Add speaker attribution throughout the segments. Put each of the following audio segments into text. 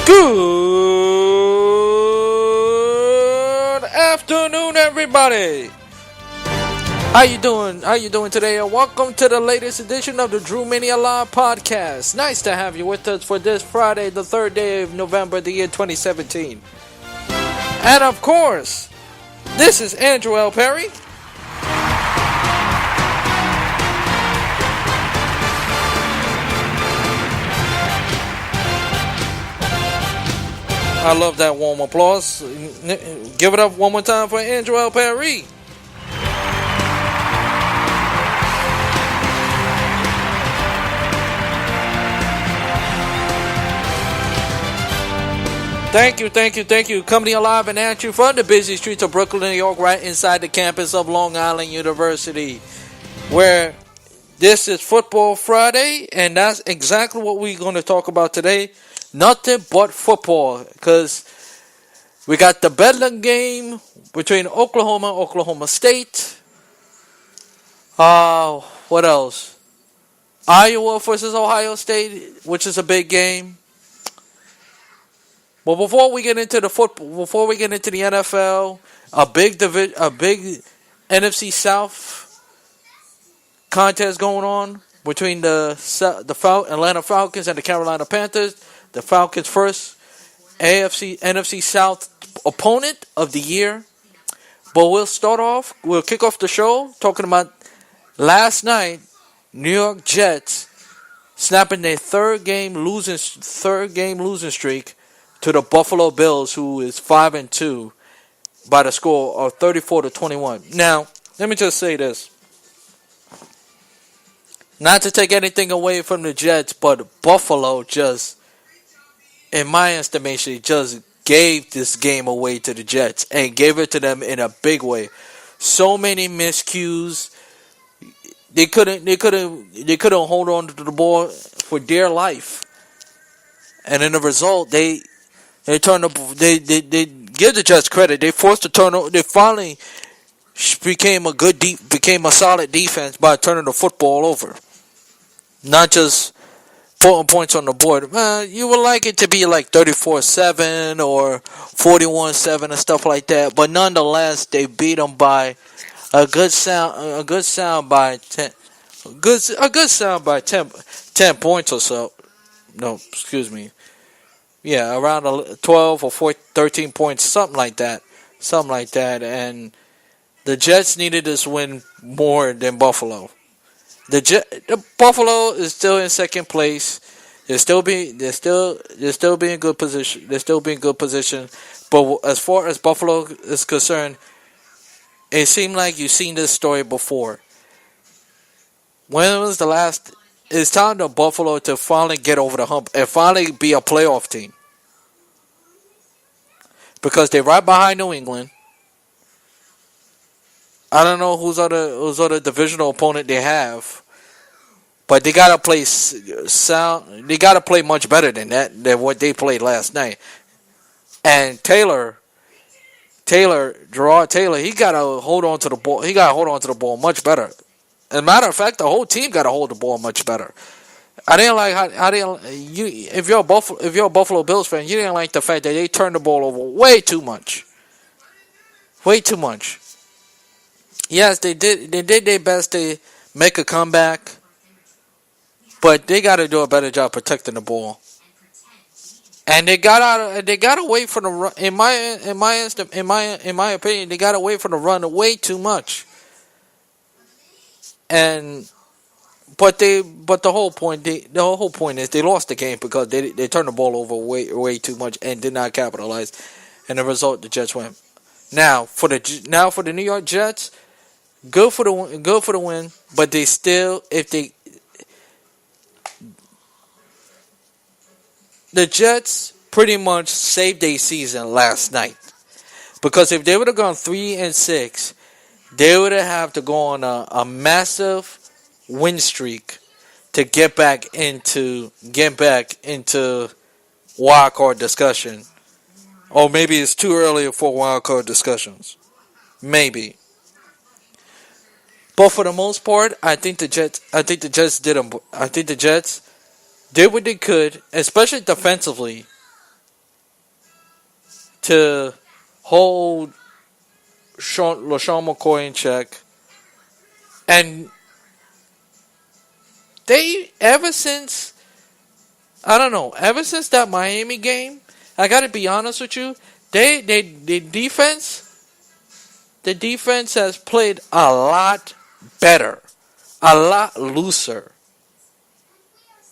Speaker 1: Good afternoon, everybody. How you doing? How you doing today? And welcome to the latest edition of the Drew Mania Live podcast. Nice to have you with us for this Friday, the 3rd day of November, the year 2017. And of course, this is Andrew L. Perry. I love that warm applause. Give it up one more time for Andrew L. Perry. Thank you. Coming alive and at you from the busy streets of Brooklyn, New York, right inside the campus of Long Island University, where this is Football Friday, and that's exactly what we're going to talk about today. Nothing but football, because we got the Bedlam game between Oklahoma and Oklahoma State. What else? Iowa versus Ohio State, which is a big game. But before we get into the football, before we get into the NFL, a big NFC South contest going on between the Atlanta Falcons and the Carolina Panthers. The Falcons' first NFC South opponent of the year. But we'll kick off the show talking about last night, New York Jets snapping their third game losing streak to the Buffalo Bills, who is 5-2 by the score of 34-21. Now, let me just say this. Not to take anything away from the Jets, but Buffalo just, in my estimation, just gave this game away to the Jets and gave it to them in a big way. So many miscues. They couldn't hold on to the ball for dear life. And in the result, they give the Jets credit. They forced the turnover. They finally became a solid defense by turning the football over, not just putting points on the board. You would like it to be like 34-7 or 41-7 and stuff like that, but nonetheless, they beat them by a good sound by 10 points or so. No, excuse me. Yeah, around 12 or 13 points, something like that. And the Jets needed this win more than Buffalo. The Buffalo is still in second place. They're still being good position. But as far as Buffalo is concerned, it seemed like you've seen this story before. When was the last? It's time for Buffalo to finally get over the hump and finally be a playoff team. Because they're right behind New England. I don't know whose other divisional opponent they have, but they gotta play sound. They gotta play much better than what they played last night. And Gerard Taylor, he gotta hold on to the ball. He gotta hold on to the ball much better. As a matter of fact, the whole team got to hold the ball much better. I didn't like if you're a Buffalo Bills fan, you didn't like the fact that they turned the ball over way too much. Yes, they did their best to make a comeback, but they got to do a better job protecting the ball. And they got away from the run. In my opinion, they got away from the run way too much. But the whole point is they lost the game because they turned the ball over way too much and did not capitalize, and the result the Jets win. Now for the New York Jets, good for the win, but they still the Jets pretty much saved their season last night, because if they would have gone 3-6. They would have to go on a massive win streak to get back into wild card discussion. Or maybe it's too early for wild card discussions. Maybe. But for the most part, I think the Jets did what they could, especially defensively, to hold LaShawn McCoy in check. And they, ever since that Miami game, I gotta be honest with you, the defense has played a lot better, a lot looser.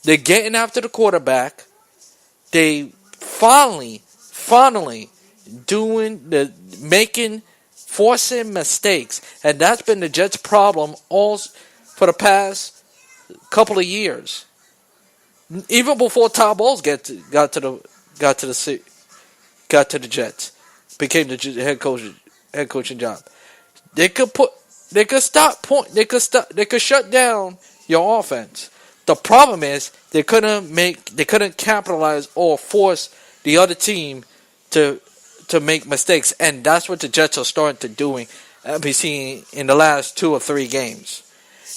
Speaker 1: They're getting after the quarterback. They finally forcing mistakes, and that's been the Jets' problem all for the past couple of years. Even before Todd Bowles got to the Jets, became the head coaching job. They could shut down your offense. The problem is they couldn't capitalize or force the other team to make mistakes, and that's what the Jets are starting to doing. Be seeing in the last 2 or 3 games,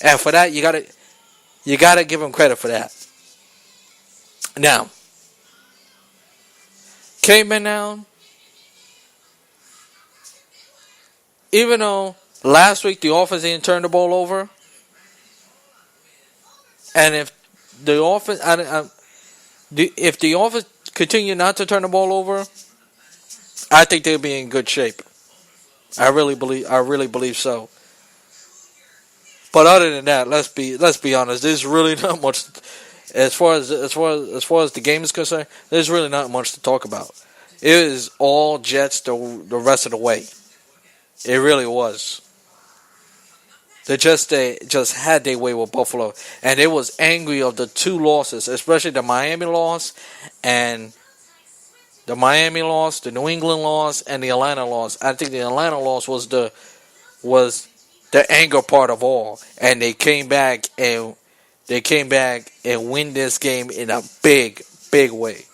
Speaker 1: and for that you gotta give them credit for that. Now, Cayman now, even though last week the offense didn't turn the ball over, and if the offense, if the offense continue not to turn the ball over, I think they'll be in good shape. I really believe so. But other than that, let's be honest. There's really not much as far as the game is concerned. There's really not much to talk about. It is all Jets the rest of the way. It really was. They just had their way with Buffalo, and they was angry of the 2 losses, especially the Miami loss and the New England loss, and the Atlanta loss. I think the Atlanta loss was the anger part of all, and they came back and win this game in a big way.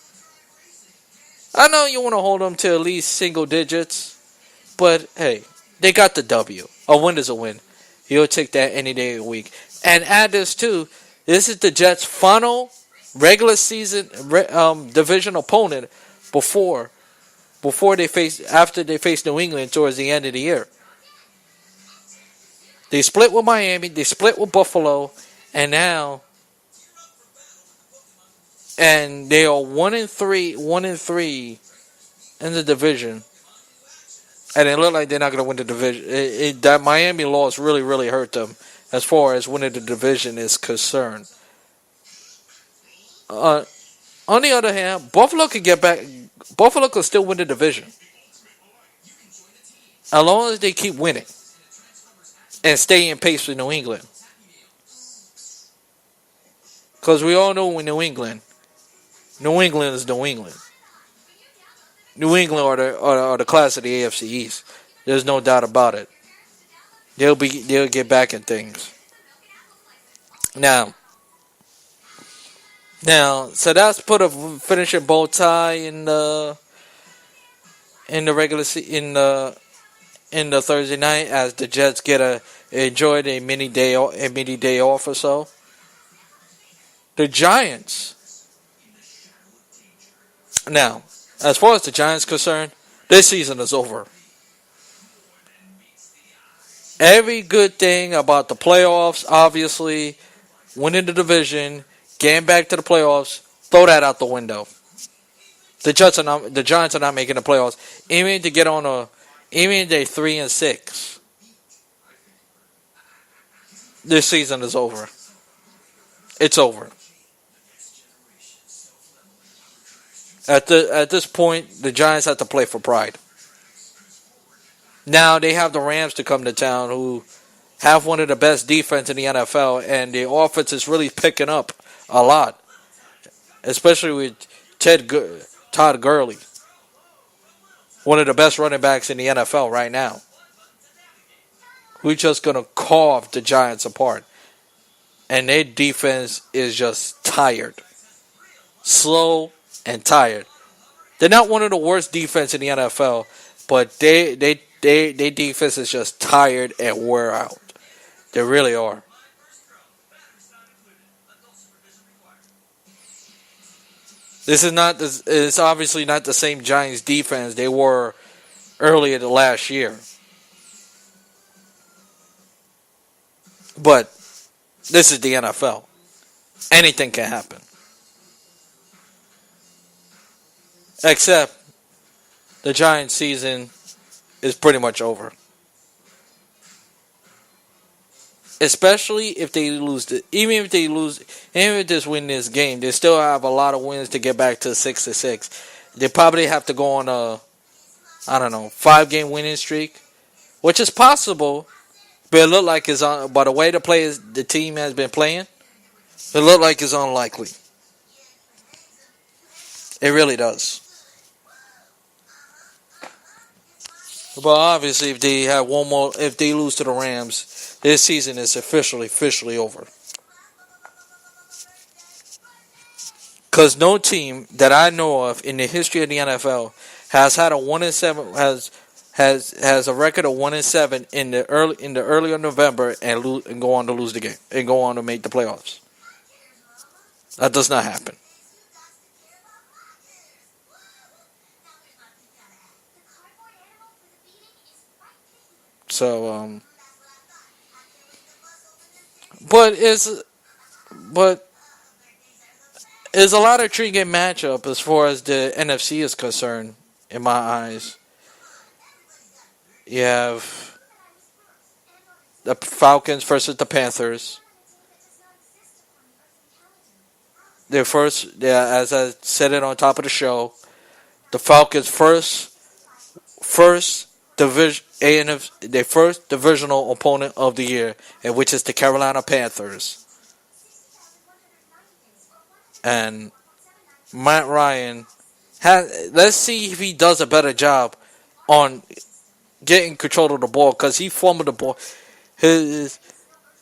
Speaker 1: I know you want to hold them to at least single digits, but hey, they got the W. A win is a win. You'll take that any day of the week. And add this too. This is the Jets' final regular season division opponent after they face New England towards the end of the year. They split with Miami, they split with Buffalo, and they are 1-3 in the division. And it looked like they're not going to win the division. That Miami loss really hurt them as far as winning the division is concerned. On the other hand, Buffalo could get back. Buffalo could still win the division as long as they keep winning and stay in pace with New England. Because we all know when New England is New England. New England are the class of the AFC East. There's no doubt about it. They'll get back in things. Now, so that's put a finishing bow tie in the Thursday night as the Jets enjoyed a mini day off or so. The Giants. Now, as far as the Giants are concerned, this season is over. Every good thing about the playoffs, obviously, winning the division, getting back to the playoffs, throw that out the window. The Giants are not making the playoffs. Even if they're 3-6, this season is over. It's over. At this point, the Giants have to play for pride. Now they have the Rams to come to town, who have one of the best defense in the NFL, and the offense is really picking up a lot, especially with Todd Gurley, one of the best running backs in the NFL right now. We're just gonna carve the Giants apart, and their defense is just tired, slow and tired. They're not one of the worst defense in the NFL, but their defense is just tired and wore out. They really are. This is not. It's obviously not the same Giants defense they were earlier the last year. But this is the NFL. Anything can happen. Except the Giants season is pretty much over. Especially if they lose even if they lose, even if they just win this game, they still have a lot of wins to get back to 6-6. They probably have to go on a, I don't know, 5-game winning streak, which is possible, but it look like it's on. By the way the team has been playing, it look like it's unlikely. It really does. But obviously, if they have one more, if they lose to the Rams, this season is officially over. Because no team that I know of in the history of the NFL has had a 1-7 has a record of 1-7 in the earlier November and go on to lose the game and go on to make the playoffs. That does not happen. So but it's a lot of intriguing matchup as far as the NFC is concerned. In my eyes, you have the Falcons versus the Panthers. Their first, yeah, as I said it on top of the show, the Falcons' first division their first divisional opponent of the year, and which is the Carolina Panthers. And Matt Ryan let's see if he does a better job on getting control of the ball because he fumbled the ball. His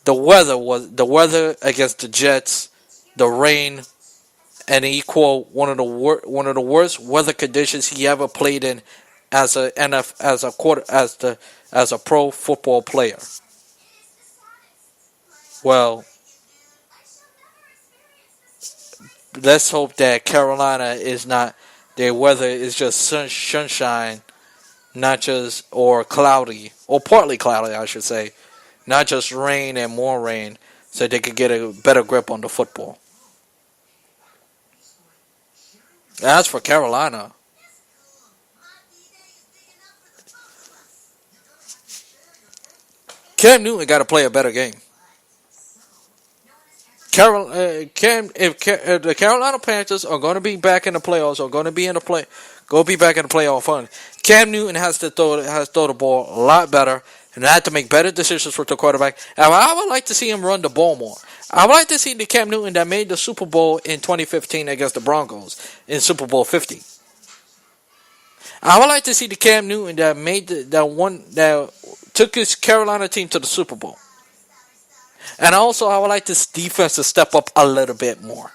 Speaker 1: the weather against the Jets, the rain, and equal one of the worst weather conditions he ever played in as a pro football player. Well, let's hope that Carolina is not their weather is just sunshine, not just or cloudy or partly cloudy, I should say, not just rain and more rain, so they could get a better grip on the football. As for Carolina, Cam Newton got to play a better game. If the Carolina Panthers are going to be back in the playoffs, or going to be in the be back in the playoff fun, Cam Newton has to throw the ball a lot better and have to make better decisions with the quarterback. And I would like to see him run the ball more. I would like to see the Cam Newton that made the Super Bowl in 2015 against the Broncos in Super Bowl 50. I would like to see the Cam Newton that made that took his Carolina team to the Super Bowl. And also, I would like this defense to step up a little bit more.